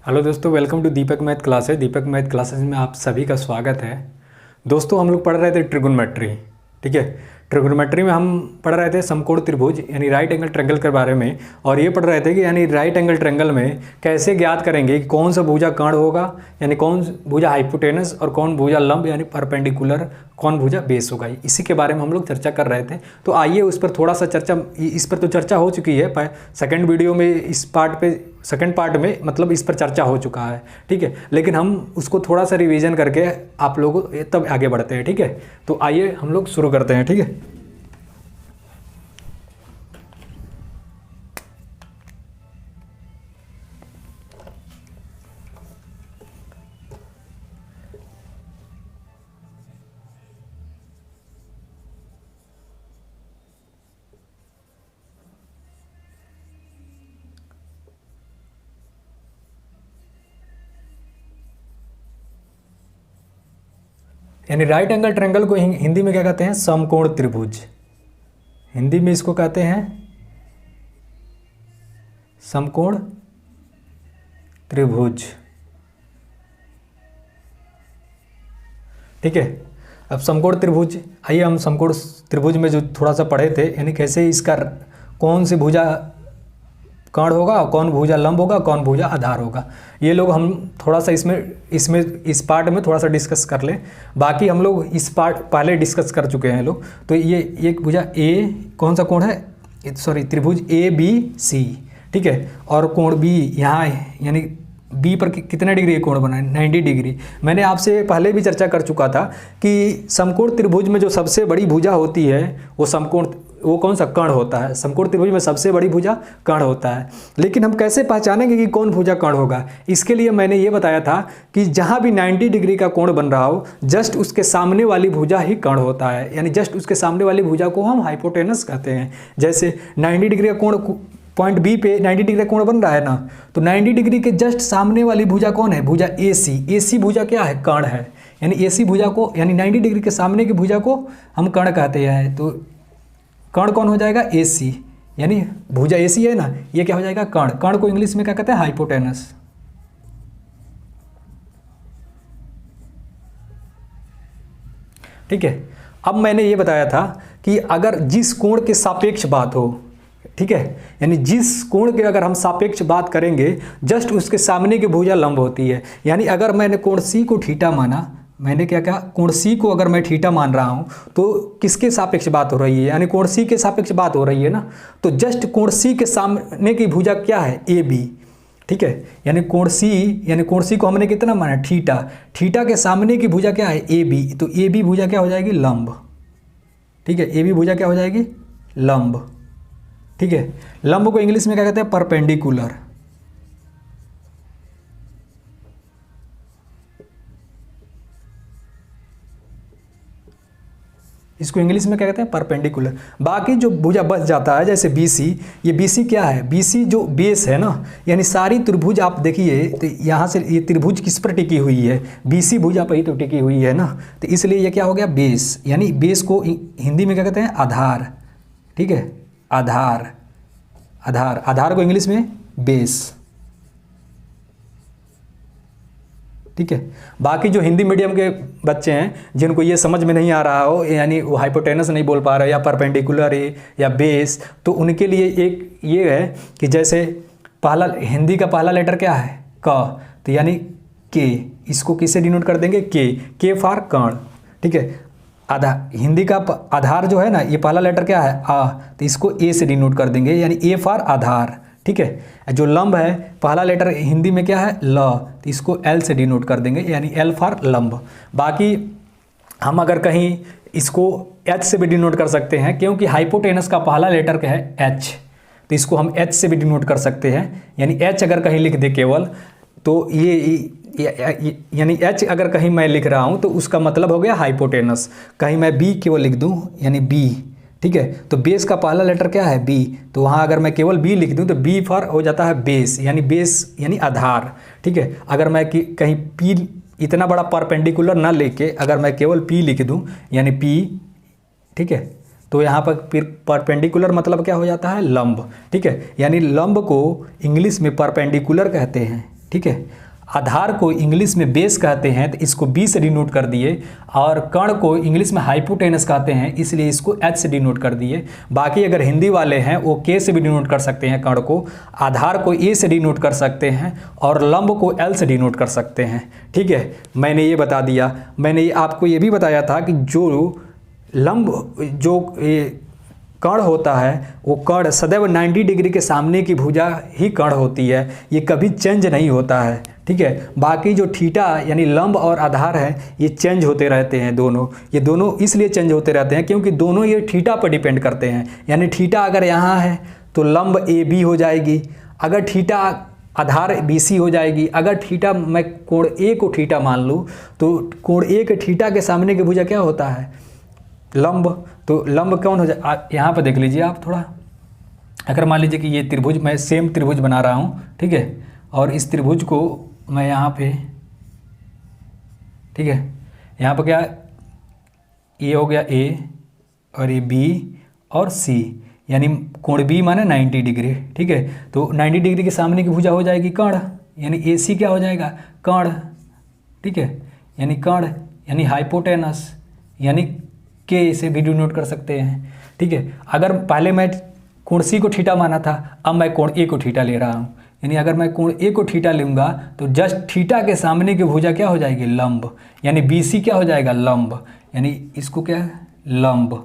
Hello दोस्तों, welcome to Deepak math classes. Deepak math classes में आप सभी का स्वागत है। दोस्तों, हम लोग पढ़ रहे थे ट्रिगोनोमेट्री। ठीक है, ट्रिगोनोमेट्री में हम पढ़ रहे थे समकोण त्रिभुज यानी राइट एंगल ट्रायंगल के बारे में। और ये पढ़ रहे थे कि यानी राइट एंगल ट्रायंगल में कैसे ज्ञात करेंगे कि कौन सा भुजा कर्ण होगा, यानी कौन भुजा हाइपोटेनस और कौन भुजा लंब यानी परपेंडिकुलर, कौन भुजा बेस होगा। इसी के बारे में हम लोग चर्चा कर रहे थे। तो आइए उस पर थोड़ा सा चर्चा, इस पर तो चर्चा हो चुकी है सेकंड वीडियो में, इस पार्ट पे सेकंड पार्ट में मतलब इस पर चर्चा हो चुका है। ठीक है, लेकिन हम उसको थोड़ा सा रिवीजन करके आप लोगों तब आगे बढ़ते हैं। ठीक है, तो आइए हम लोग शुरू करते हैं। ठीक है, यानी राइट एंगल ट्रायंगल को हिंदी में क्या कहते हैं? समकोण त्रिभुज। हिंदी में इसको कहते हैं समकोण त्रिभुज। ठीक है, अब समकोण त्रिभुज, आइए हम समकोण त्रिभुज में जो थोड़ा सा पढ़े थे, यानी कैसे इसका कौन सी भुजा कर्ण होगा, कौन भुजा लंब होगा, कौन भुजा आधार होगा, ये लोग हम थोड़ा सा इस पार्ट में थोड़ा सा डिस्कस कर लें। बाकी हम लोग इस पार्ट पहले डिस्कस कर चुके हैं लोग। तो ये एक भुजा ए, कौन सा कोण है, सॉरी त्रिभुज ए बी सी। ठीक है, और कोण बी यहाँ यानी बी पर कितने डिग्री कोण बना है? 90 डिग्री। मैंने आपसे पहले भी चर्चा कर चुका था कि समकोण त्रिभुज में जो सबसे बड़ी भुजा होती है वो कौन सा? कर्ण होता है। समकोण त्रिभुज में सबसे बड़ी भुजा कर्ण होता है। लेकिन हम कैसे पहचानेंगे कि कौन भुजा कर्ण होगा? इसके लिए मैंने ये बताया था कि जहाँ भी 90 डिग्री का कोण बन रहा हो, जस्ट उसके सामने वाली भुजा ही कर्ण होता है, यानी जस्ट उसके सामने वाली भुजा को हम हाइपोटेनस कहते हैं। जैसे 90 डिग्री का कोण पॉइंट बी पे 90 डिग्री का कोण बन रहा है ना, तो 90 डिग्री के जस्ट सामने वाली भुजा कौन है? भुजा ए सी। ए सी भुजा क्या है? कर्ण है। यानी ए सी भुजा को, यानी 90 डिग्री के सामने की भुजा को हम कर्ण कहते हैं। तो कर्ण कौन हो जाएगा? ए सी, यानी भुजा ए सी है ना, ये क्या हो जाएगा? कर्ण। कर्ण को इंग्लिश में क्या कहते हैं? हाइपोटेनस। ठीक है, अब मैंने ये बताया था कि अगर जिस कोण के सापेक्ष बात हो, ठीक है, यानी जिस कोण के अगर हम सापेक्ष बात करेंगे, जस्ट उसके सामने की भुजा लंब होती है। यानी अगर मैंने कोण सी को थीटा माना, मैंने क्या कहा? कोण सी को अगर मैं थीटा मान रहा हूं, तो किसके सापेक्ष बात हो रही है? यानी कोण सी के सापेक्ष बात हो रही है ना। तो जस्ट कोण सी के सामने की भुजा क्या है? A B. ठीक है, यानी कोण सी को हमने कितना माना? थीटा। थीटा के सामने की भुजा क्या है? A B. तो ए बी भुजा क्या हो जाएगी? लंब। ठीक है, ए बी भुजा क्या हो जाएगी? लंब। ठीक है, लंब को इंग्लिश में क्या कहते हैं? परपेंडिकुलर। इसको इंग्लिश में क्या कहते हैं? परपेंडिकुलर। बाकी जो भुजा बच जाता है, जैसे BC, ये BC क्या है? BC जो बेस है ना, यानी सारी त्रिभुज आप देखिए तो यहाँ से ये त्रिभुज किस पर टिकी हुई है? BC भुजा पर ही तो टिकी हुई है ना। तो इसलिए ये क्या हो गया? बेस। यानी बेस को हिंदी में क्या कहते हैं? आधार। ठीक है, आधार। आधार को इंग्लिश में बेस। ठीक है, बाकी जो हिंदी मीडियम के बच्चे हैं जिनको ये समझ में नहीं आ रहा हो, यानी वो हाइपोटेनस नहीं बोल पा रहे या परपेंडिकुलर है या बेस, तो उनके लिए एक ये है कि जैसे पहला हिंदी का पहला लेटर क्या है? क। तो यानी के, इसको किससे डिनोट कर देंगे? के फॉर कर्ण। ठीक है, हिंदी का आधार जो है ना, ये पहला लेटर क्या है? आ। तो इसको ए से डिनोट कर देंगे, यानी ए फॉर आधार। ठीक है, जो लंब है पहला लेटर हिंदी में क्या है? ल। तो इसको एल से डिनोट कर देंगे, यानी एल फॉर लंब। बाकी हम अगर कहीं इसको एच से भी डिनोट कर सकते हैं, क्योंकि हाइपोटेनस का पहला लेटर क्या है? एच। तो इसको हम एच से भी डिनोट कर सकते हैं, यानी एच अगर कहीं लिख दे केवल, तो यानी एच अगर कहीं मैं लिख रहा हूँ तो उसका मतलब हो गया हाइपोटेनस। कहीं मैं बी केवल लिख दूँ, यानी बी। ठीक है, तो बेस का पहला लेटर क्या है? बी। तो वहाँ अगर मैं केवल बी लिख दूँ तो बी फॉर हो जाता है बेस, यानी आधार। ठीक है, अगर मैं कहीं पी इतना बड़ा परपेंडिकुलर ना लेके अगर मैं केवल पी लिख दूँ, यानी पी, ठीक है, तो यहाँ पर फिर परपेंडिकुलर मतलब क्या हो जाता है? लंब। ठीक है, यानी लंब को इंग्लिश में परपेंडिकुलर कहते हैं। ठीक है। आधार को इंग्लिश में बेस कहते हैं तो इसको बी से डिनोट कर दिए, और कण को इंग्लिश में हाइपोटेनस कहते हैं इसलिए इसको एच से डिनोट कर दिए। बाकी अगर हिंदी वाले हैं वो के से भी डिनोट कर सकते हैं कण को, आधार को ए से डिनोट कर सकते हैं और लंब को एल से डिनोट कर सकते हैं। ठीक है, मैंने ये बता दिया। मैंने आपको ये भी बताया था कि जो लंब जो कण होता है वो कण सदैव 90 डिग्री के सामने की भुजा ही कण होती है, ये कभी चेंज नहीं होता है। ठीक है, बाकी जो थीटा यानी लंब और आधार है ये चेंज होते रहते हैं दोनों। ये दोनों इसलिए चेंज होते रहते हैं क्योंकि दोनों ये थीटा पर डिपेंड करते हैं। यानी थीटा अगर यहाँ है तो लंब ए बी हो जाएगी, अगर थीटा आधार बी सी हो जाएगी। अगर थीटा मैं कोण ए को थीटा मान लूँ तो कोण ए के थीटा के सामने की भुजा क्या होता है? लंब। तो लंब कौन हो जाए? यहाँ पर देख लीजिए आप थोड़ा, अगर मान लीजिए कि ये त्रिभुज, मैं सेम त्रिभुज बना रहा हूँ, ठीक है, और इस त्रिभुज को मैं यहाँ पे, ठीक है, यहाँ पर क्या ये हो गया ए और ये बी और सी, यानी कोण बी माने 90 डिग्री। ठीक है, तो 90 डिग्री के सामने की भुजा हो जाएगी कर्ण, यानी ए सी क्या हो जाएगा? कर्ण। ठीक है, यानी कर्ण यानी हाइपोटेनस, यानी के से भी डिनोट कर सकते हैं। ठीक है, अगर पहले मैं कोण सी को थीटा माना था, अब मैं कोण ए को थीटा ले रहा हूँ, यानी अगर मैं कोण ए को थीटा लूँगा तो जस्ट थीटा के सामने की भुजा क्या हो जाएगी? लंब, यानी बी सी क्या हो जाएगा? लंब, यानी इसको क्या है? लंब।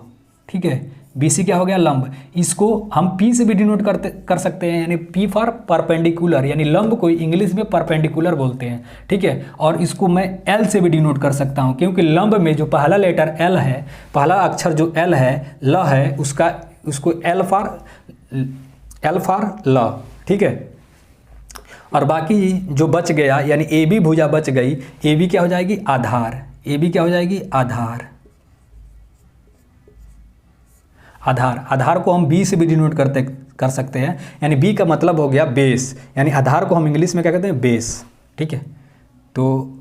ठीक है, बी सी क्या हो गया? लंब। इसको हम पी से भी डिनोट कर सकते हैं, यानी पी फॉर परपेंडिकुलर, यानी लंब को इंग्लिश में परपेंडिकुलर बोलते हैं। ठीक है, और इसको मैं एल से भी डिनोट कर सकता हूँ क्योंकि लंब में जो पहला लेटर एल है, पहला अक्षर जो एल है, ल है, उसको एल फॉर ल। ठीक है, और बाकी जो बच गया यानी ए बी भुजा बच गई, ए बी क्या हो जाएगी? आधार। ए बी क्या हो जाएगी? आधार। आधार को हम बी से भी डिनोट कर सकते हैं, यानी बी का मतलब हो गया बेस, यानी आधार को हम इंग्लिश में क्या कहते हैं? बेस। ठीक है, तो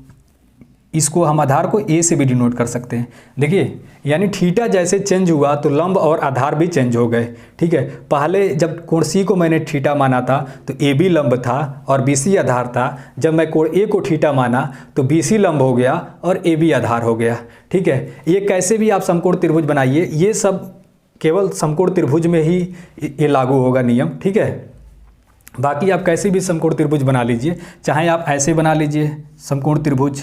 इसको हम आधार को ए से भी डिनोट कर सकते हैं। देखिए, यानी थीटा जैसे चेंज हुआ तो लंब और आधार भी चेंज हो गए। ठीक है, पहले जब कोण सी को मैंने थीटा माना था तो ए बी लंब था और बी सी आधार था। जब मैं कोण ए को थीटा माना तो बी सी लंब हो गया और ए बी आधार हो गया। ठीक है, ये कैसे भी आप समकोण त्रिभुज बनाइए, ये सब केवल समकोण त्रिभुज में ही ये लागू होगा नियम। ठीक है, बाकी आप कैसे भी समकोण त्रिभुज बना लीजिए, चाहे आप ऐसे बना लीजिए समकोण त्रिभुज।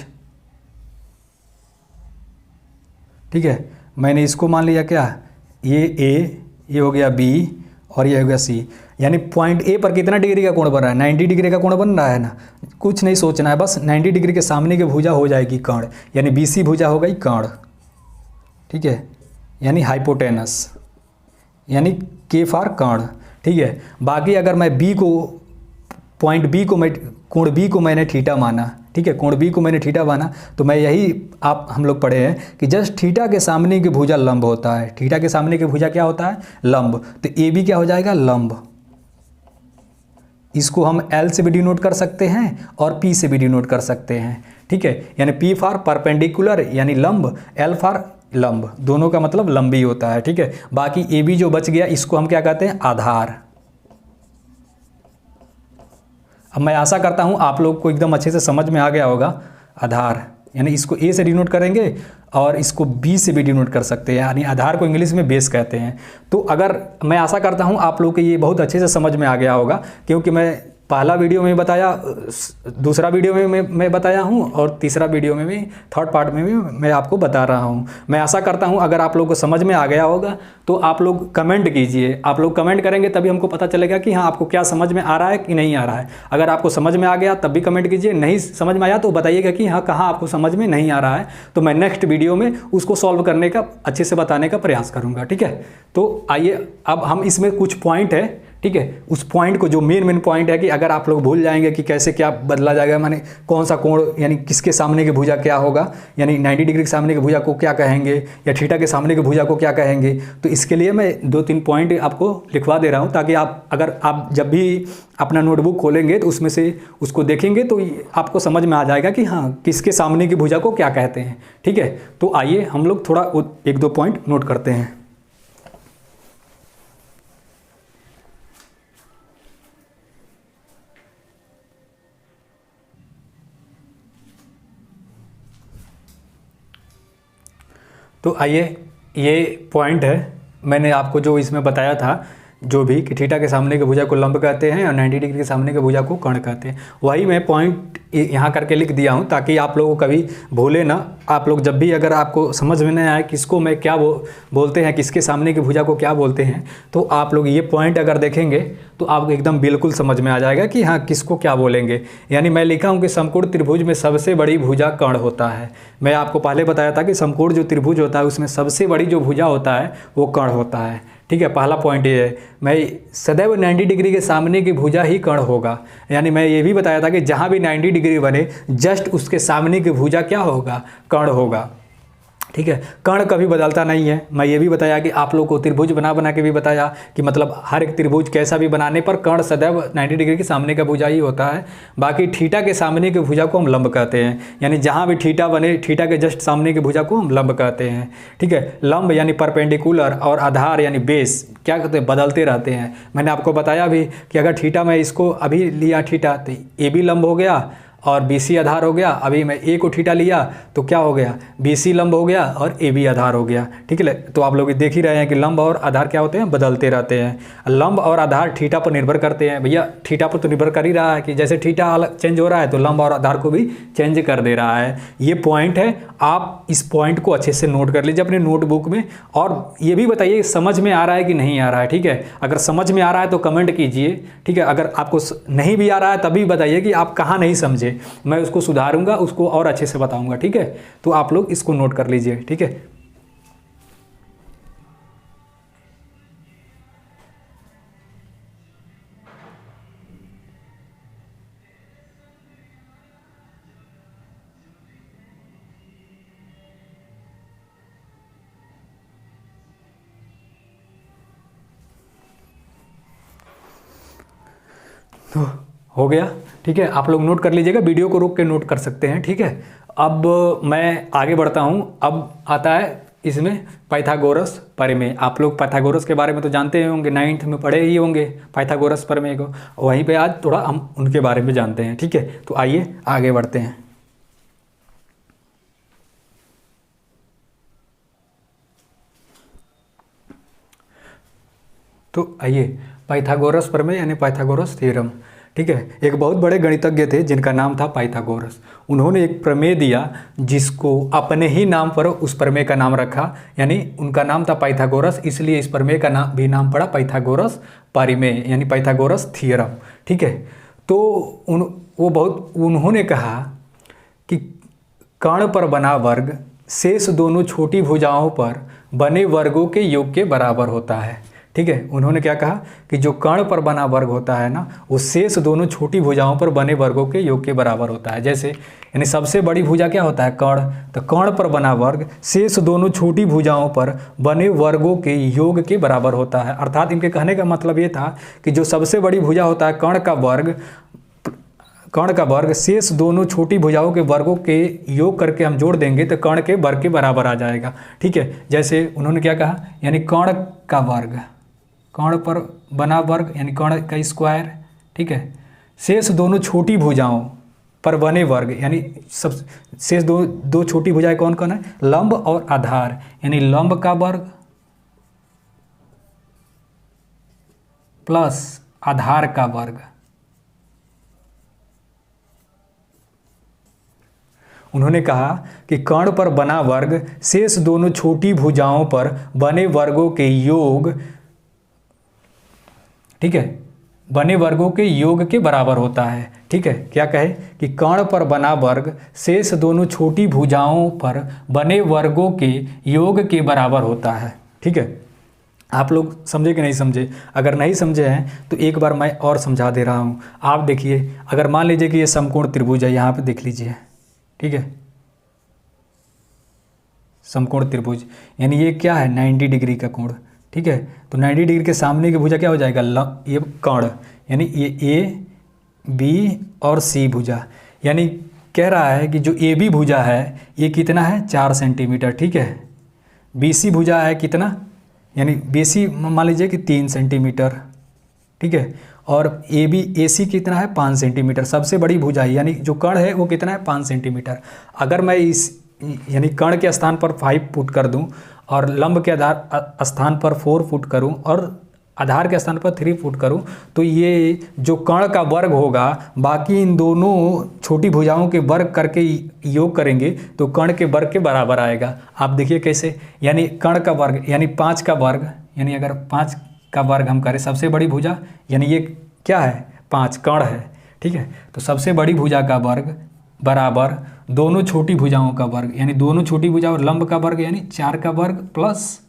ठीक है, मैंने इसको मान लिया क्या? ये ए, ये हो गया बी और ये हो गया सी, यानी पॉइंट ए पर कितना डिग्री का कोण बन रहा है? 90 डिग्री का कोण बन रहा है ना। कुछ नहीं सोचना है, बस 90 डिग्री के सामने की भुजा हो जाएगी कर्ण, यानी बी सी भुजा हो गई कर्ण। ठीक है, यानी हाइपोटेनस, यानी के फॉर कर्ण। ठीक है, बाकी अगर मैं बी को, पॉइंट बी को, मैं कोण बी को मैंने थीटा माना, ठीक है, कोण बी को मैंने थीटा माना, तो मैं यही हम लोग पढ़े हैं कि जस्ट थीटा के सामने की भुजा लंब होता है। थीटा के सामने की भुजा क्या होता है? लंब। तो ए बी क्या हो जाएगा? लंब। इसको हम एल से भी डिनोट कर सकते हैं और पी से भी डिनोट कर सकते हैं। ठीक है, यानी पी फॉर परपेंडिकुलर यानी लंब, एल फॉर लंब, दोनों का मतलब लंबी होता है। ठीक है, बाकी ए बी जो बच गया इसको हम क्या कहते हैं? आधार। अब मैं आशा करता हूँ आप लोग को एकदम अच्छे से समझ में आ गया होगा। आधार यानी इसको ए से डिनोट करेंगे और इसको बी से भी डिनोट कर सकते हैं, यानी आधार को इंग्लिश में बेस कहते हैं। तो अगर मैं आशा करता हूँ आप लोग को ये बहुत अच्छे से समझ में आ गया होगा, क्योंकि मैं पहला वीडियो में बताया, दूसरा वीडियो में मैं बताया हूँ और तीसरा वीडियो में भी, थर्ड पार्ट में भी मैं आपको बता रहा हूँ। मैं आशा करता हूँ अगर आप लोगों को समझ में आ गया होगा तो आप लोग कमेंट कीजिए। आप लोग कमेंट करेंगे तभी हमको पता चलेगा कि हाँ आपको क्या समझ में आ रहा है कि नहीं आ रहा है। अगर आपको समझ में आ गया तब भी कमेंट कीजिए, नहीं समझ में आया तो बताइएगा कि हाँ कहाँ आपको समझ में नहीं आ रहा है, तो मैं नेक्स्ट वीडियो में उसको सॉल्व करने का, अच्छे से बताने का प्रयास करूँगा। ठीक है, तो आइए अब हम इसमें कुछ पॉइंट है, ठीक है, उस पॉइंट को, जो मेन पॉइंट है कि अगर आप लोग भूल जाएंगे कि कैसे क्या बदला जाएगा, माने कौन सा कोण, यानी किसके सामने की भुजा क्या होगा, यानी 90 डिग्री के सामने की भुजा को क्या कहेंगे या थीटा के सामने की भुजा को क्या कहेंगे, तो इसके लिए मैं 2-3 पॉइंट आपको लिखवा दे रहा हूँ, ताकि आप, अगर आप जब भी अपना नोटबुक खोलेंगे तो उसमें से उसको देखेंगे तो आपको समझ में आ जाएगा कि हाँ किसके सामने की भुजा को क्या कहते हैं। ठीक है, तो आइए हम लोग थोड़ा 1-2 पॉइंट नोट करते हैं। तो आइए, ये पॉइंट है, मैंने आपको जो इसमें बताया था जो भी कि थीटा के सामने के भुजा को लंब कहते हैं और 90 डिग्री के सामने के भुजा को कर्ण कहते हैं, वही मैं पॉइंट यहाँ करके लिख दिया हूँ ताकि आप लोगों को कभी भूले ना। आप लोग जब भी अगर आपको समझ में नहीं आए किसको मैं क्या बोलते हैं, किसके सामने की भुजा को क्या बोलते हैं, तो आप लोग ये पॉइंट अगर देखेंगे तो आपको एकदम बिल्कुल समझ में आ जाएगा कि हाँ किसको क्या बोलेंगे। यानी मैं लिखा हूँ कि समकोण त्रिभुज में सबसे बड़ी भुजा कर्ण होता है। मैं आपको पहले बताया था कि समकोण जो त्रिभुज होता है उसमें सबसे बड़ी जो भुजा होता है वो कर्ण होता है। ठीक है, पहला पॉइंट ये है, मैं सदैव 90 डिग्री के सामने की भुजा ही कर्ण होगा। यानी मैं ये भी बताया था कि जहाँ भी 90 डिग्री बने जस्ट उसके सामने की भुजा क्या होगा, कर्ण होगा। ठीक है, कर्ण कभी बदलता नहीं है। मैं ये भी बताया कि आप लोग को त्रिभुज बना के भी बताया कि मतलब हर एक त्रिभुज कैसा भी बनाने पर कर्ण सदैव 90 डिग्री के सामने का भुजा ही होता है। बाकी थीटा के सामने की भुजा को हम लंब कहते हैं, यानी जहाँ भी थीटा बने थीटा के जस्ट सामने की भुजा को हम लंब कहते हैं। ठीक है, लंब यानी परपेंडिकुलर और आधार यानी बेस क्या कहते हैं, बदलते रहते हैं। मैंने आपको बताया भी कि अगर थीटा मैं इसको अभी लिया थीटा तो ए भी लंब हो गया और BC आधार हो गया। अभी मैं ए को थीटा लिया तो क्या हो गया, BC लंब हो गया और AB आधार हो गया। ठीक है, तो आप लोग देख ही रहे हैं कि लंब और आधार क्या होते हैं, बदलते रहते हैं। लंब और आधार थीटा पर निर्भर करते हैं। भैया थीटा पर तो निर्भर कर ही रहा है कि जैसे थीटा अलग चेंज हो रहा है तो लंब और आधार को भी चेंज कर दे रहा है। ये पॉइंट है, आप इस पॉइंट को अच्छे से नोट कर लीजिए अपने नोटबुक में और ये भी बताइए समझ में आ रहा है कि नहीं आ रहा है। ठीक है, अगर समझ में आ रहा है तो कमेंट कीजिए। ठीक है, अगर आपको नहीं भी आ रहा है तभी बताइए कि आप कहाँ नहीं समझे, मैं उसको सुधारूंगा, उसको और अच्छे से बताऊंगा। ठीक है, तो आप लोग इसको नोट कर लीजिए। ठीक है, तो हो गया। ठीक है, आप लोग नोट कर लीजिएगा, वीडियो को रोक के नोट कर सकते हैं। ठीक है, अब मैं आगे बढ़ता हूँ। अब आता है इसमें पाइथागोरस प्रमेय। आप लोग पाइथागोरस के बारे में तो जानते ही होंगे, 9th में पढ़े ही होंगे पाइथागोरस प्रमेय को। वहीं पे आज थोड़ा हम उनके बारे में जानते हैं। ठीक है, तो आइए आगे बढ़ते हैं। तो आइए, पाइथागोरस प्रमेय यानी पाइथागोरस थ्योरम। ठीक है, एक बहुत बड़े गणितज्ञ थे जिनका नाम था पाइथागोरस। उन्होंने एक प्रमेय दिया जिसको अपने ही नाम पर उस प्रमेय का नाम रखा, यानी उनका नाम था पाइथागोरस, इसलिए इस प्रमेय का नाम पड़ा पाइथागोरस प्रमेय यानी पाइथागोरस थ्योरम। ठीक है, तो उन्होंने कहा कि कर्ण पर बना वर्ग शेष दोनों छोटी भुजाओं पर बने वर्गों के योग के बराबर होता है। ठीक है, उन्होंने क्या कहा कि जो कर्ण पर बना वर्ग होता है ना, वो शेष दोनों छोटी भुजाओं पर बने वर्गों के योग के बराबर होता है। जैसे यानी सबसे बड़ी भुजा क्या होता है, कर्ण, तो कर्ण पर बना वर्ग शेष दोनों छोटी भुजाओं पर बने वर्गों के योग के बराबर होता है। अर्थात इनके कहने का मतलब ये था कि जो सबसे बड़ी भुजा होता है कर्ण का वर्ग शेष दोनों छोटी भुजाओं के वर्गों के योग करके हम जोड़ देंगे तो कर्ण के वर्ग के बराबर आ जाएगा। ठीक है, जैसे उन्होंने क्या कहा, यानी कर्ण का वर्ग, कर्ण पर बना वर्ग यानी कर्ण का स्क्वायर। ठीक है, शेष दोनों छोटी भुजाओं पर बने वर्ग यानी सब शेष दो छोटी भुजाएं कौन कौन है, लंब और आधार, यानी लंब का वर्ग प्लस आधार का वर्ग। उन्होंने कहा कि कर्ण पर बना वर्ग शेष दोनों छोटी भुजाओं पर बने वर्गों के योग, ठीक है, बने वर्गों के योग के बराबर होता है। ठीक है, क्या कहे कि कर्ण पर बना वर्ग शेष दोनों छोटी भुजाओं पर बने वर्गों के योग के बराबर होता है। ठीक है, आप लोग समझे कि नहीं समझे? अगर नहीं समझे हैं तो एक बार मैं और समझा दे रहा हूँ। आप देखिए, अगर मान लीजिए कि ये समकोण त्रिभुज है, यहाँ पे देख लीजिए। ठीक है, समकोण त्रिभुज यानी ये क्या है, 90 डिग्री का कोण। ठीक है, तो 90 डिग्री के सामने की भुजा क्या हो जाएगा, ये कर्ण, यानी ये ए बी और सी भुजा। यानी कह रहा है कि जो ए बी भुजा है ये कितना है, 4 सेंटीमीटर। ठीक है, बी सी भुजा है कितना, यानी बी सी मान लीजिए कि 3 सेंटीमीटर। ठीक है, और ए सी कितना है, 5 सेंटीमीटर। सबसे बड़ी भुजा है यानी जो कर्ण है वो कितना है, 5 सेंटीमीटर। अगर मैं यानी कर्ण के स्थान पर 5 पुट कर दूं और लंब के आधार स्थान पर 4 पुट करूं और आधार के स्थान पर 3 पुट करूं, तो ये जो कर्ण का वर्ग होगा बाकी इन दोनों छोटी भुजाओं के वर्ग करके योग करेंगे तो कर्ण के वर्ग के बराबर आएगा। आप देखिए कैसे, यानी कर्ण का वर्ग यानी 5 का वर्ग, यानी अगर 5 का वर्ग हम करें सबसे बड़ी भुजा, यानी ये क्या है 5 कर्ण है, ठीक है। तो सबसे बड़ी भुजा का वर्ग बराबर दोनों छोटी भुजाओं का वर्ग, यानी दोनों छोटी भुजा और लंब का वर्ग, यानी 4 का वर्ग प्लस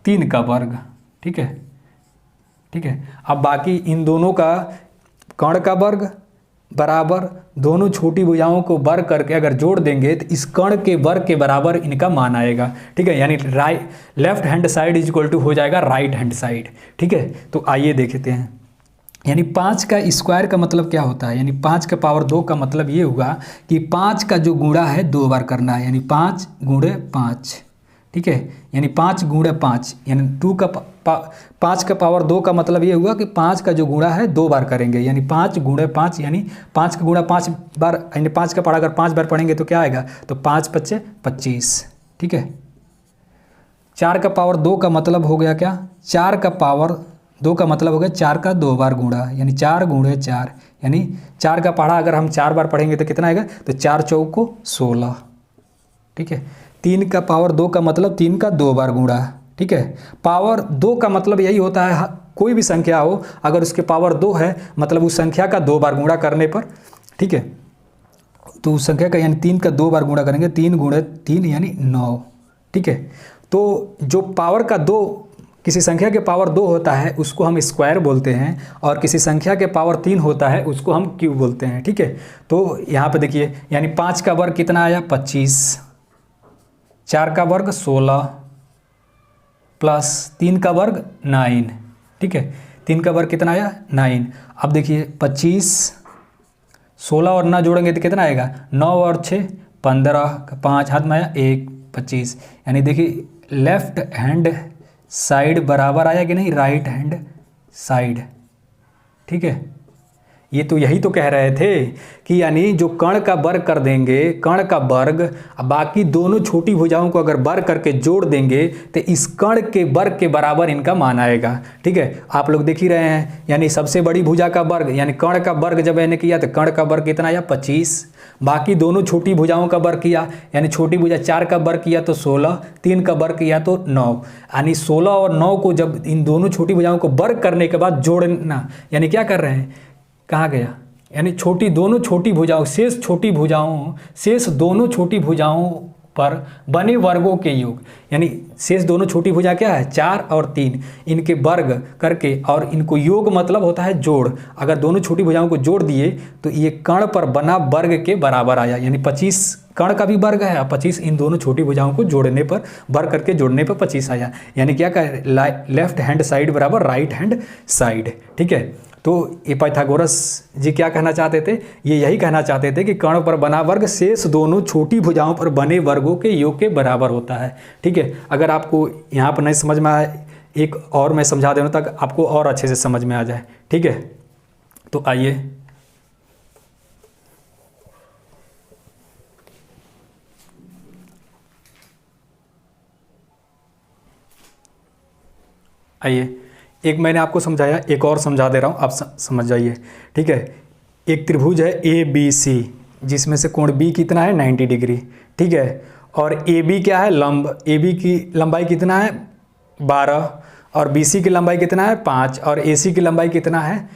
3 का वर्ग, ठीक है, ठीक है। अब बाकी इन दोनों का कर्ण का वर्ग बराबर दोनों छोटी भुजाओं को वर्ग करके अगर जोड़ देंगे तो इस कर्ण के वर्ग के बराबर इनका मान आएगा, ठीक है। यानी left hand side is equal to हो जाएगा राइट हैंड साइड, ठीक है। तो आइए देखते हैं, यानी 5 का स्क्वायर का मतलब क्या होता है, यानी 5 का पावर 2 का मतलब ये हुआ कि 5 का जो गुणा है 2 बार करना है, यानी 5 गुणे 5, ठीक है, यानी 5 गुणे 5, यानी 5 का पावर 2 का मतलब ये हुआ कि 5 का जो गुणा है 2 बार करेंगे, यानी 5 गुणे 5, यानी 5 का गुणा 5 बार, यानी 5 का पढ़ा अगर 5 बार पढ़ेंगे तो क्या आएगा, तो 5 × 5 = 25, ठीक है। 4 का पावर 2 का मतलब हो गया क्या, 4 का पावर 2 का मतलब हो गया 4 का 2 बार गुणा, यानी 4 गुणे 4, यानी 4 का पढ़ा अगर हम 4 बार पढ़ेंगे तो कितना आएगा, तो 4 × 4 = 16, ठीक है। 3 का पावर 2 का मतलब 3 का 2 बार गुणा, ठीक है। पावर 2 का मतलब यही होता है कोई भी संख्या हो अगर उसके पावर 2 है मतलब उस संख्या का 2 बार गुणा करने पर, ठीक है, तो उस संख्या का यानी 3 का 2 बार गुणा करेंगे, 3 गुणे 3 यानी 9, ठीक है। तो जो पावर का 2 किसी संख्या के पावर 2 होता है उसको हम स्क्वायर बोलते हैं और किसी संख्या के पावर 3 होता है उसको हम क्यूब बोलते हैं, ठीक है। तो यहाँ पे देखिए, यानी 5 का वर्ग कितना आया 25, 4 का वर्ग 16 प्लस 3 का वर्ग 9, ठीक है। 3 का वर्ग कितना आया 9। अब देखिए 25, 16 और 9 जोड़ेंगे तो कितना आएगा, 9 और 6 15, 5 हाथ में आया 1 25, यानी देखिए लेफ्ट हैंड साइड बराबर आया कि नहीं राइट हैंड साइड, ठीक है। ये तो यही तो कह रहे थे कि यानी जो कर्ण का वर्ग कर देंगे, कर्ण का वर्ग बाकी दोनों छोटी भुजाओं को अगर वर्ग करके जोड़ देंगे तो इस कर्ण के वर्ग के बराबर इनका मान आएगा, ठीक है। आप लोग देख ही रहे हैं, यानी सबसे बड़ी भुजा का वर्ग यानी कर्ण का वर्ग जब मैंने किया तो कर्ण का वर्ग कितना आया 25, बाकी दोनों छोटी भुजाओं का वर्ग किया यानी छोटी भुजा 4 का वर्ग किया तो 16, 3 का वर्ग किया तो 9, यानी 16 और 9 को जब इन दोनों छोटी भुजाओं को वर्ग करने के बाद जोड़ना, यानी क्या कर रहे हैं, कहाँ गया, यानी दोनों छोटी भुजाओं शेष दोनों छोटी भुजाओं पर बने वर्गों के योग, यानी शेष दोनों छोटी भुजा क्या है 4 और 3, इनके वर्ग करके और इनको योग मतलब होता है जोड़, अगर दोनों छोटी भुजाओं को जोड़ दिए तो ये कर्ण पर बना वर्ग के बराबर आया, यानी 25 कर्ण का भी वर्ग है और 25 इन दोनों छोटी भुजाओं को जोड़ने पर वर्ग करके जोड़ने पर 25 आया, यानी क्या कह लेफ्ट हैंड साइड बराबर राइट हैंड साइड, ठीक है। तो ये पाइथागोरस जी क्या कहना चाहते थे, ये यही कहना चाहते थे कि कर्ण पर बना वर्ग शेष दोनों छोटी भुजाओं पर बने वर्गों के योग के बराबर होता है, ठीक है। अगर आपको यहाँ पर नहीं समझ में आए एक और मैं समझा देना तक आपको और अच्छे से समझ में आ जाए, ठीक है। तो आइए एक मैंने आपको समझाया, एक और समझा दे रहा हूँ, आप समझ जाइए, ठीक है। एक त्रिभुज है ABC जिसमें से कोण B कितना है 90 डिग्री, ठीक है, और AB क्या है लंब, AB की लंबाई कितना है 12 और BC की लंबाई कितना है 5 और AC की लंबाई कितना है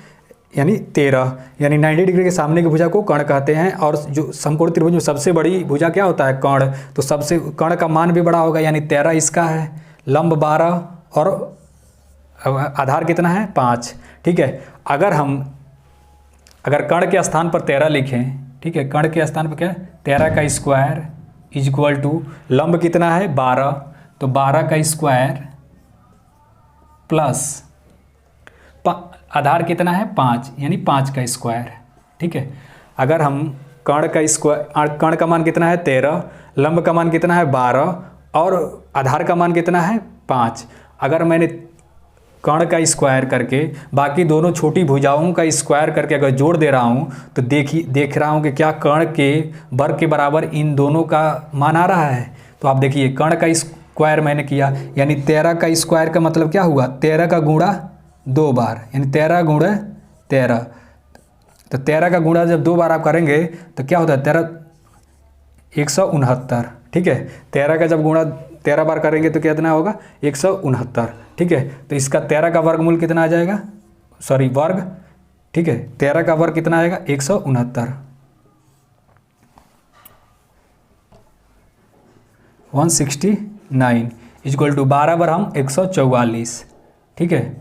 यानी 13, यानी 90 डिग्री के सामने की भुजा को कर्ण कहते हैं। और जो समकोण त्रिभुज में सबसे बड़ी भुजा क्या होता है कर्ण, तो सबसे कर्ण का मान भी बड़ा होगा, यानी 13 इसका है, लंब 12 और आधार कितना है 5, ठीक है। अगर कर्ण के स्थान पर 13 लिखें, ठीक है, कर्ण के स्थान पर क्या है 13 का स्क्वायर इज इक्वल टू लंब कितना है 12, तो 12 का स्क्वायर प्लस आधार कितना है 5 यानी 5 का स्क्वायर, ठीक है। अगर हम कर्ण का मान कितना है 13, लंब का मान कितना है 12 और आधार का मान कितना है 5, अगर मैंने कर्ण का स्क्वायर करके बाकी दोनों छोटी भुजाओं का स्क्वायर करके अगर जोड़ दे रहा हूँ तो देख रहा हूँ कि क्या कर्ण के वर्ग के बराबर इन दोनों का मान आ रहा है। तो आप देखिए कर्ण का स्क्वायर मैंने किया, यानी 13 का स्क्वायर का मतलब क्या हुआ, 13 का गुणा 2 बार, यानी 13 गुणा 13। तो 13 का गुणा जब 2 बार आप करेंगे तो क्या होता है, 13 169। ठीक है, 13 का जब गुणा 13 बार करेंगे तो कितना होगा, 169। ठीक है, तो इसका 13 का वर्गमूल कितना आ जाएगा, सॉरी वर्ग। ठीक है, 13 का वर्ग कितना आएगा, 169। 169 इक्वल टू 12 बार हम 144। ठीक है,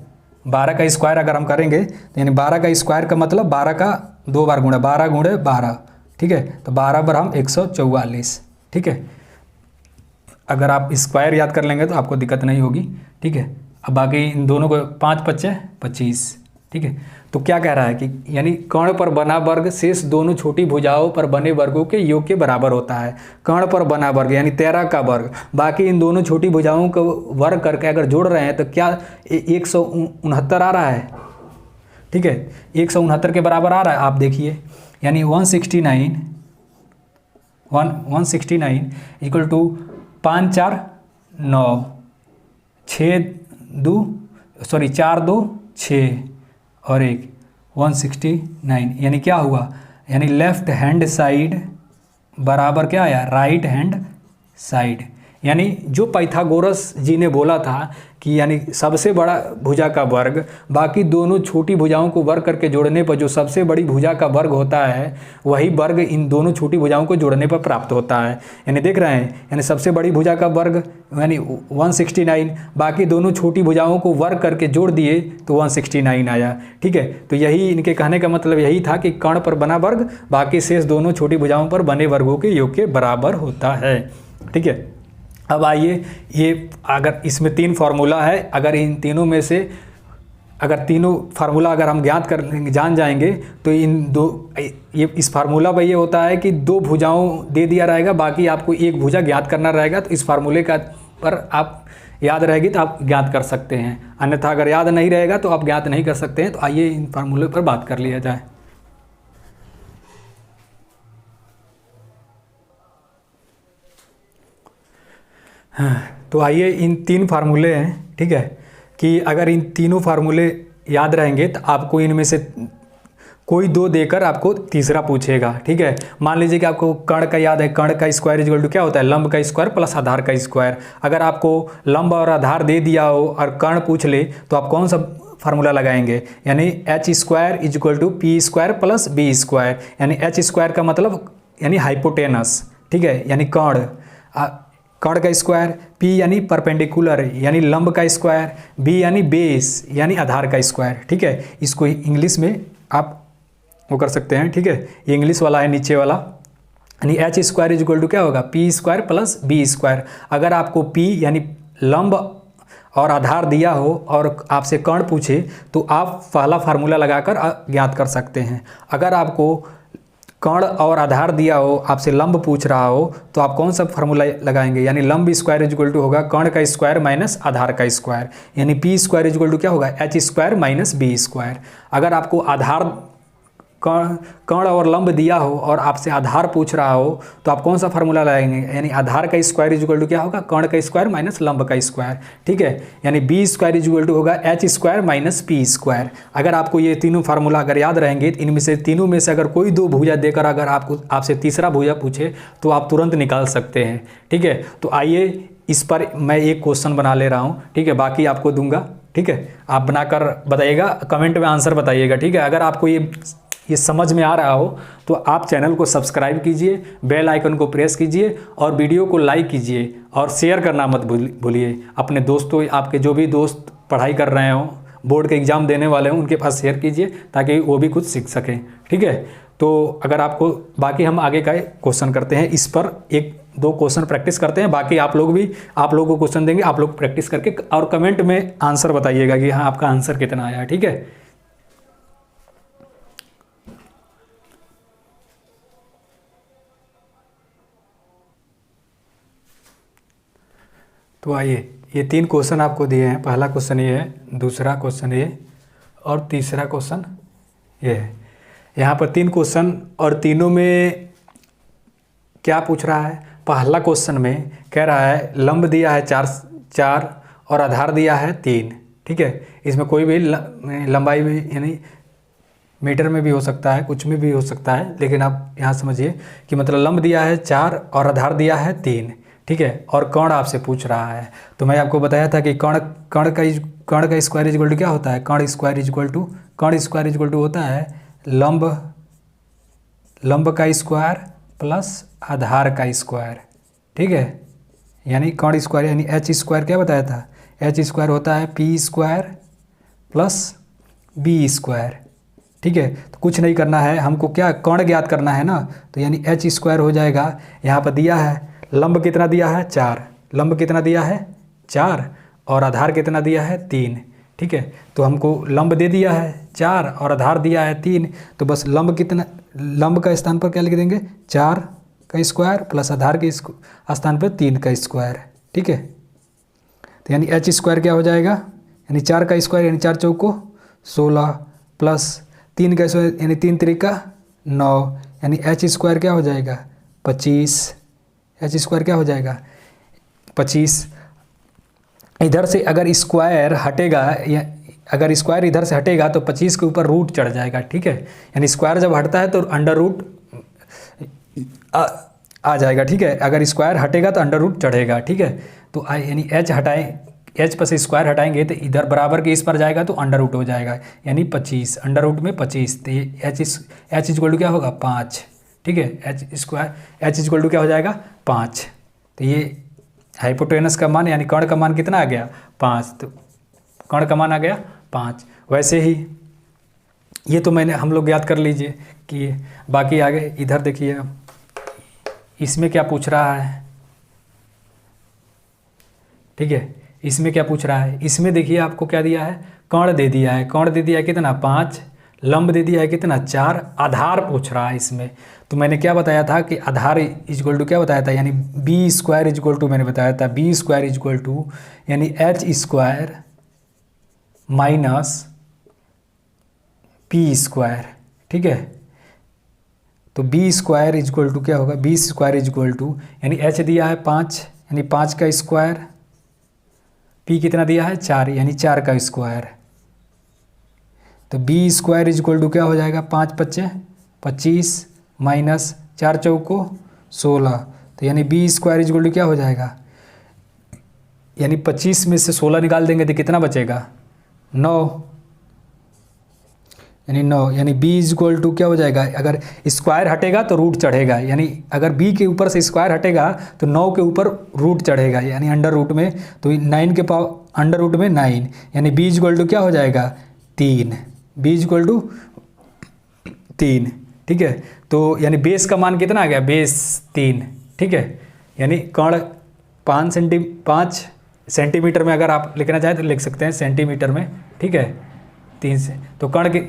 12 का स्क्वायर अगर हम करेंगे तो यानी 12 का स्क्वायर का मतलब 12 का 2 बार गुणा, 12 गुणे 12। ठीक है, तो 12 बार हम 144। ठीक है, अगर आप स्क्वायर याद कर लेंगे तो आपको दिक्कत नहीं होगी। ठीक है, अब बाकी इन दोनों को 5 पच्चे 25। ठीक है, तो क्या कह रहा है कि यानी कर्ण पर बना वर्ग शेष दोनों छोटी भुजाओं पर बने वर्गों के योग के बराबर होता है। कर्ण पर बना वर्ग यानी 13 का वर्ग बाकी इन दोनों छोटी भुजाओं को वर्ग करके अगर जोड़ रहे हैं तो क्या 169 आ रहा है। ठीक है, 169 के बराबर आ रहा है, आप देखिए, यानी 169 इक्वल टू 5 4 9 6 2 सॉरी 4 2 6 और 1 169, यानी क्या हुआ, यानी लेफ्ट हैंड साइड बराबर क्या आया, राइट हैंड साइड। यानी जो पाइथागोरस जी ने बोला था कि यानी सबसे बड़ा भुजा का वर्ग बाकी दोनों छोटी भुजाओं को वर्ग करके जोड़ने पर जो सबसे बड़ी भुजा का वर्ग होता है वही वर्ग इन दोनों छोटी भुजाओं को जोड़ने पर प्राप्त होता है। यानी देख रहे हैं, यानी सबसे बड़ी भुजा का वर्ग यानी 169 बाकी दोनों छोटी भुजाओं को वर्ग करके जोड़ दिए तो 169 आया। ठीक है, तो यही इनके कहने का मतलब यही था कि कर्ण पर बना वर्ग बाकी शेष दोनों छोटी भुजाओं पर बने वर्गों के योग के बराबर होता है। ठीक है, अब आइए, ये अगर इसमें 3 फार्मूला है, अगर इन तीनों में से अगर तीनों फार्मूला अगर हम ज्ञात कर लेंगे, जान जाएंगे तो इन दो ये इस फार्मूला पर ये होता है कि 2 भुजाओं दे दिया रहेगा बाकी आपको एक भुजा ज्ञात करना रहेगा। तो इस फार्मूले का पर आप याद रहेगी तो आप ज्ञात कर सकते हैं, अन्यथा अगर याद नहीं रहेगा तो आप ज्ञात नहीं कर सकते हैं। तो आइए इन फार्मूले पर बात कर लिया जाए। तो आइए इन 3 फार्मूले हैं। ठीक है, कि अगर इन तीनों फार्मूले याद रहेंगे तो आपको इनमें से कोई 2 देकर आपको तीसरा पूछेगा। ठीक है, मान लीजिए कि आपको कर्ण का याद है, कर्ण का स्क्वायर इक्वल टू क्या होता है, लंब का स्क्वायर प्लस आधार का स्क्वायर। अगर आपको लंब और आधार दे दिया हो और कर्ण पूछ ले तो आप कौन सा फार्मूला लगाएंगे, यानी H square is equal to P square plus B square. यानी एच स्क्वायर का मतलब यानी हाइपोटेनस। ठीक है, यानी कर्ण का स्क्वायर, पी यानी परपेंडिकुलर यानी लंब का स्क्वायर, बी यानी बेस यानी आधार का स्क्वायर। ठीक है, इसको इंग्लिश में आप वो कर सकते हैं। ठीक है, ये इंग्लिश वाला है नीचे वाला, यानी H square is equal to क्या होगा, P square plus B square. अगर आपको पी यानी लंब और आधार दिया हो और आपसे कर्ण पूछे तो आप पहला फार्मूला लगाकर ज्ञात कर सकते हैं। अगर आपको कर्ण और आधार दिया हो, आपसे लंब पूछ रहा हो तो आप कौन सा फार्मूला लगाएंगे, यानी लंब स्क्वायर इज इक्वल टू होगा कर्ण का स्क्वायर माइनस आधार का स्क्वायर, यानी P square is equal to क्या होगा, H square minus B square. अगर आपको आधार कर्ण और लंब दिया हो और आपसे आधार पूछ रहा हो तो आप कौन सा फार्मूला लगाएंगे, यानी आधार का स्क्वायर इज इक्वल टू क्या होगा, कर्ण का स्क्वायर माइनस लंब का स्क्वायर। ठीक है, यानी B square is equal to होगा H square minus P square. अगर आपको ये तीनों फार्मूला अगर याद रहेंगे तो इनमें से तीनों में से अगर कोई 2 भुजा देकर अगर आपसे तीसरा भुजा पूछे तो आप तुरंत निकाल सकते हैं। ठीक है, तो आइए इस पर मैं एक क्वेश्चन बना ले रहा हूँ। ठीक है, बाकी आपको दूंगा। ठीक है, आप बनाकर बताइएगा, कमेंट में आंसर बताइएगा। ठीक है, अगर आपको ये समझ में आ रहा हो तो आप चैनल को सब्सक्राइब कीजिए, बेल आइकन को प्रेस कीजिए और वीडियो को लाइक कीजिए और शेयर करना मत भूलिए। अपने दोस्तों, आपके जो भी दोस्त पढ़ाई कर रहे हों, बोर्ड के एग्ज़ाम देने वाले हों, उनके पास शेयर कीजिए ताकि वो भी कुछ सीख सकें। ठीक है, तो अगर आपको बाकी हम आगे का क्वेश्चन करते हैं, इस पर 1-2 क्वेश्चन प्रैक्टिस करते हैं। बाकी आप लोग भी, आप लोगों को क्वेश्चन देंगे, आप लोग प्रैक्टिस करके और कमेंट में आंसर बताइएगा कि हाँ आपका आंसर कितना आया। ठीक है, तो आइए ये 3 क्वेश्चन आपको दिए हैं। पहला क्वेश्चन ये है, दूसरा क्वेश्चन ये और तीसरा क्वेश्चन ये है। यहाँ पर 3 क्वेश्चन और तीनों में क्या पूछ रहा है? पहला क्वेश्चन में कह रहा है लंब दिया है 4 और आधार दिया है 3। ठीक है, इसमें कोई भी लंबाई भी यानी मीटर में भी हो सकता है, कुछ में भी हो सकता है, लेकिन आप यहाँ समझिए कि मतलब लंब दिया है 4 और आधार दिया है 3। ठीक है, और कर्ण आपसे पूछ रहा है। तो मैं आपको बताया था कि कर्ण का स्क्वायर इक्वल टू क्या होता है? कर्ण स्क्वायर इक्वल टू होता है लंब का स्क्वायर प्लस आधार का स्क्वायर। ठीक है, यानी कर्ण स्क्वायर यानी एच स्क्वायर क्या बताया था? एच स्क्वायर होता है P square plus B square. ठीक है, तो कुछ नहीं करना है हमको, क्या कर्ण ज्ञात करना है ना, तो यानी एच स्क्वायर हो जाएगा। यहाँ पर दिया है लंब कितना दिया है? 4। लंब कितना दिया है? 4 और आधार कितना दिया है? 3। ठीक है, तो हमको लंब दे दिया है 4 और आधार दिया है 3, तो बस लंब का स्थान पर क्या लिख देंगे? 4 का स्क्वायर प्लस आधार के स्थान पर 3 का स्क्वायर। ठीक है, तो यानी एच स्क्वायर क्या हो जाएगा? यानी 4 का स्क्वायर यानी 4 चौको 16 प्लस 3 का स्क्वायर यानी 3 त्रिका 9, यानी एच स्क्वायर क्या हो जाएगा? 25। एच स्क्वायर क्या हो जाएगा? 25। इधर से अगर स्क्वायर हटेगा या अगर स्क्वायर इधर से हटेगा तो 25 के ऊपर रूट चढ़ जाएगा। ठीक है, यानी स्क्वायर जब हटता है तो अंडर रूट आ जाएगा। ठीक है, अगर स्क्वायर हटेगा तो अंडर रूट चढ़ेगा। ठीक है, तो यानी एच पर से स्क्वायर हटाएंगे तो इधर बराबर के इस पर जाएगा तो अंडर रूट हो जाएगा, यानी 25 अंडर रूट में 25। तो ये एच इक्वल टू क्या होगा? 5। ठीक है, एच इक्वल टू क्या हो जाएगा? 5। तो ये हाइपोटेनस का मान यानी कर्ण का मान कितना आ गया? 5। तो कर्ण का मान आ गया 5। वैसे ही ये तो हम लोग याद कर लीजिए कि बाकी आगे इधर देखिए इसमें क्या पूछ रहा है। ठीक है, इसमें क्या पूछ रहा है? इसमें देखिए आपको क्या दिया है? कर्ण दे दिया है। कर्ण दे दिया है कितना? 5। लंब दे दिया है कितना? 4। आधार पूछ रहा है इसमें। तो मैंने क्या बताया था कि आधार इक्वल टू क्या बताया था? यानी बी स्क्वायर इक्वल टू मैंने बताया था बी स्क्वायर इक्वल टू यानी H square minus P square. ठीक है, तो बी स्क्वायर इक्वल टू क्या होगा? बी स्क्वायर इक्वल टू यानी एच दिया है 5 यानी 5 का स्क्वायर, पी कितना दिया है? 4 यानी 4 का स्क्वायर। तो बी स्क्वायर इक्वल टू क्या हो जाएगा? 5 × 5 = 25 माइनस 4 चौको 16। तो यानी बी स्क्वायर इक्वल टू क्या हो जाएगा? यानी 25 में से 16 निकाल देंगे तो कितना बचेगा? 9, यानी 9। यानी बी इक्वल टू क्या हो जाएगा? अगर स्क्वायर हटेगा तो रूट चढ़ेगा, यानी अगर बी के ऊपर से स्क्वायर हटेगा तो 9 के ऊपर रूट चढ़ेगा, यानी अंडर रूट में। तो 9 के पावर अंडर रूट में 9, यानी बी इक्वल टू क्या हो जाएगा? 3। B equal to 3। ठीक है, तो यानी बेस का मान कितना आ गया? बेस 3। ठीक है, यानी कर्ण 5 सेंटीमीटर में अगर आप लिखना चाहें तो लिख सकते हैं सेंटीमीटर में। ठीक है, 3 से तो कर्ण के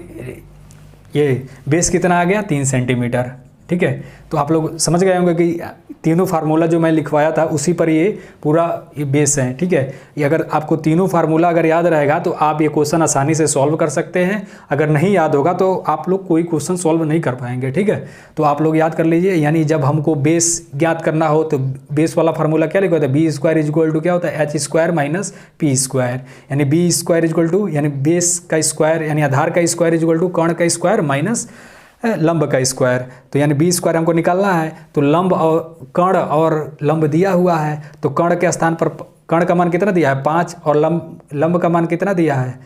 ये बेस कितना आ गया? 3 सेंटीमीटर। ठीक है, तो आप लोग समझ गए होंगे कि तीनों फार्मूला जो मैं लिखवाया था उसी पर ये पूरा ये बेस है। ठीक है, ये अगर आपको तीनों फार्मूला अगर याद रहेगा तो आप ये क्वेश्चन आसानी से सॉल्व कर सकते हैं। अगर नहीं याद होगा तो आप लोग कोई क्वेश्चन सॉल्व नहीं कर पाएंगे। ठीक है, तो आप लोग याद कर लीजिए। यानी जब हमको बेस ज्ञात करना हो तो बेस वाला फार्मूला क्या लिखा होता है? बी स्क्वायर इक्वल टू क्या होता है? H square minus P square. यानी बी स्क्वायर इक्वल टू यानी बेस का स्क्वायर यानी आधार का स्क्वायर इक्वल टू कर्ण का स्क्वायर माइनस लंब का स्क्वायर। तो यानी बी स्क्वायर हमको निकालना है, तो लंब और कर्ण और लंब दिया हुआ है, तो कर्ण के स्थान पर कर्ण का मान कितना दिया है? 5 और लंब का मान कितना दिया है?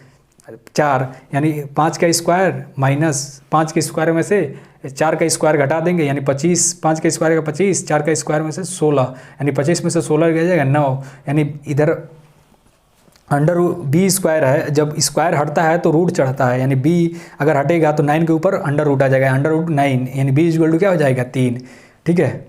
4। यानी 5 का स्क्वायर माइनस 5 के स्क्वायर में से 4 का स्क्वायर घटा देंगे, यानी 25। 5 के स्क्वायर का 25, 4 का स्क्वायर में से 16, यानी 25 में से 16 गया जाएगा 9। यानी इधर अंडर बी स्क्वायर है, जब स्क्वायर हटता है तो रूट चढ़ता है, यानी बी अगर हटेगा तो 9 के ऊपर अंडर रूट आ जाएगा, अंडर रूट 9, यानी बी इक्वल टू क्या हो जाएगा? 3। ठीक है,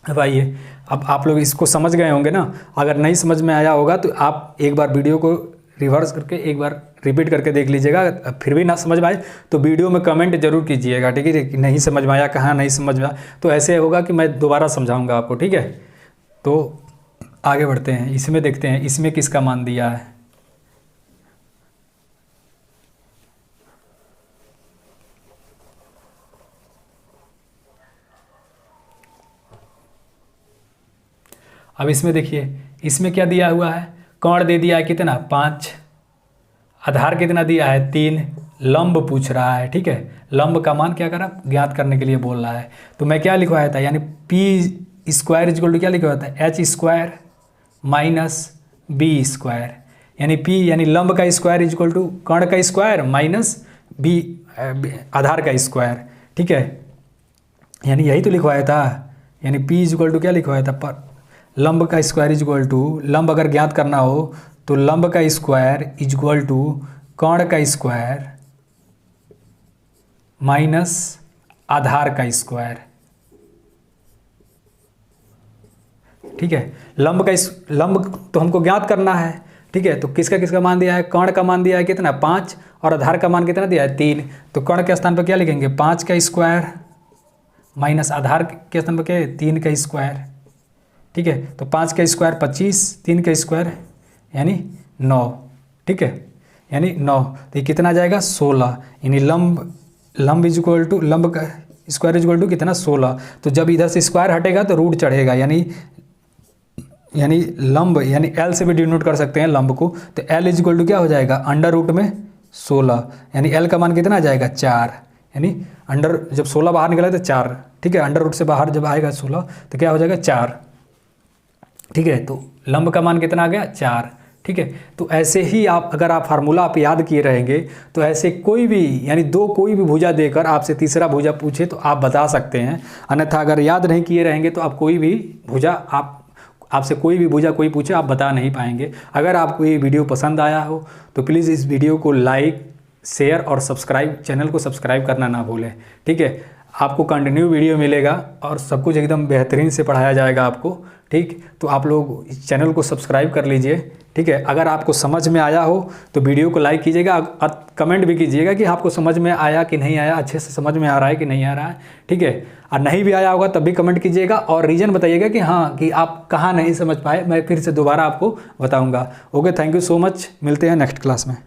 अब आइए, अब आप लोग इसको समझ गए होंगे ना। अगर नहीं समझ में आया होगा तो आप एक बार वीडियो को रिवर्स करके एक बार रिपीट करके देख लीजिएगा। फिर भी ना समझ में आए तो वीडियो में कमेंट जरूर कीजिएगा। ठीक है, नहीं समझ में आया, कहाँ नहीं समझ में आया, तो ऐसे होगा कि मैं दोबारा समझाऊंगा आपको। ठीक है, तो आगे बढ़ते हैं, इसमें देखते हैं इसमें किसका मान दिया है। अब इसमें देखिए, इसमें क्या दिया हुआ है, कर्ण दे दिया है कितना 5, आधार कितना दिया है 3, लंब पूछ रहा है, ठीक है। लंब का मान क्या करा, ज्ञात करने के लिए बोल रहा है। तो मैं क्या लिखवाया था, यानी पी स्क्वायर इक्वल टू क्या लिखवाया था, H square minus B square, यानी पी यानी लंब का स्क्वायर इक्वल टू कर्ण का स्क्वायर माइनस बी आधार का स्क्वायर, ठीक है। यानी यही तो लिखवाया था, यानी पी इक्वल टू क्या लिखवाया था, पर लंब का स्क्वायर इक्वल टू, लंब अगर ज्ञात करना हो तो लंब का स्क्वायर इक्वल टू कर्ण का स्क्वायर माइनस आधार का स्क्वायर, ठीक है। लंब तो हमको ज्ञात करना है, ठीक है। तो किसका किसका मान दिया है, कर्ण का मान दिया है कितना 5 और आधार का मान कितना दिया है 3। तो कर्ण के स्थान पर क्या लिखेंगे 5 का स्क्वायर माइनस आधार के स्थान पर क्या है 3 का स्क्वायर, ठीक है। तो 5 का स्क्वायर 25, 3 का स्क्वायर यानी 9, ठीक है, यानी 9। तो ये कितना आ जाएगा 16, यानी लंब इक्वल टू लंब का स्क्वायर इक्वल टू कितना 16। तो जब इधर से स्क्वायर हटेगा तो रूट चढ़ेगा, यानी लंब यानी एल से भी डिनोट कर सकते हैं लंब को। तो एल इक्वल टू क्या हो जाएगा अंडर रूट में 16, यानी एल का मान कितना आ जाएगा 4, यानी अंडर जब 16 बाहर निकला तो 4, ठीक है। अंडर रूट से बाहर जब आएगा 16 तो क्या हो जाएगा 4, ठीक है। तो लंब का मान कितना आ गया 4, ठीक है। तो ऐसे ही आप अगर आप फार्मूला आप याद किए रहेंगे तो ऐसे कोई भी यानी कोई भी भुजा देकर आपसे तीसरा भुजा पूछे तो आप बता सकते हैं। अन्यथा अगर याद नहीं किए रहेंगे तो आप कोई भी भुजा आपसे कोई भी भुजा कोई पूछे आप बता नहीं पाएंगे। अगर आपको ये वीडियो पसंद आया हो तो प्लीज़ इस वीडियो को लाइक, शेयर और सब्सक्राइब, चैनल को सब्सक्राइब करना ना भूलें, ठीक है। आपको कंटिन्यू वीडियो मिलेगा और सब कुछ एकदम बेहतरीन से पढ़ाया जाएगा आपको, ठीक। तो आप लोग इस चैनल को सब्सक्राइब कर लीजिए, ठीक है। अगर आपको समझ में आया हो तो वीडियो को लाइक कीजिएगा और कमेंट भी कीजिएगा कि आपको समझ में आया कि नहीं आया, अच्छे से समझ में आ रहा है कि नहीं आ रहा है, ठीक है। और नहीं भी आया होगा तब भी कमेंट कीजिएगा और रीज़न बताइएगा कि हाँ कि आप कहाँ नहीं समझ पाए, मैं फिर से दोबारा आपको बताऊँगा। Okay, thank you so much, मिलते हैं नेक्स्ट क्लास में।